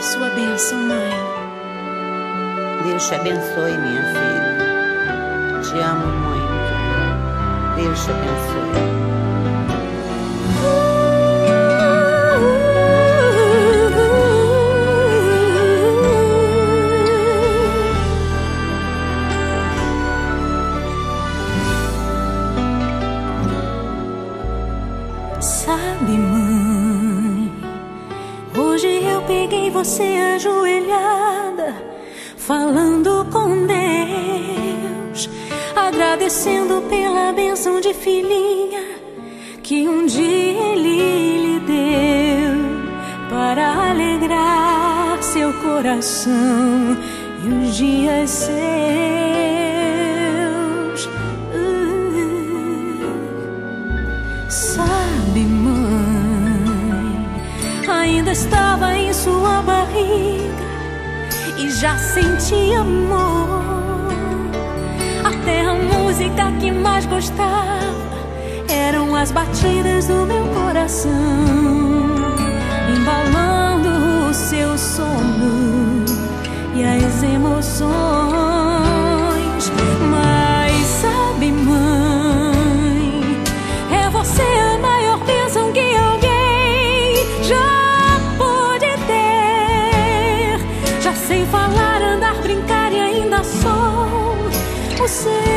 sua bênção, mãe. Deus te abençoe, minha filha. Te amo muito. Deus te abençoe. Sabe, mãe, hoje eu peguei você ajoelhada, falando com Deus, agradecendo pela bênção de filhinha que um dia Ele lhe deu, para alegrar seu coração e os dias seus. Sabe, mãe, ainda estava em sua barriga e já sentia amor. Até a música que mais gostava eram as batidas do meu coração, embalando o seu sono e as emoções. Mas sabe, mãe, é você a maior bênção que alguém já pôde ter. Já sei falar, andar, brincar e ainda sou o seu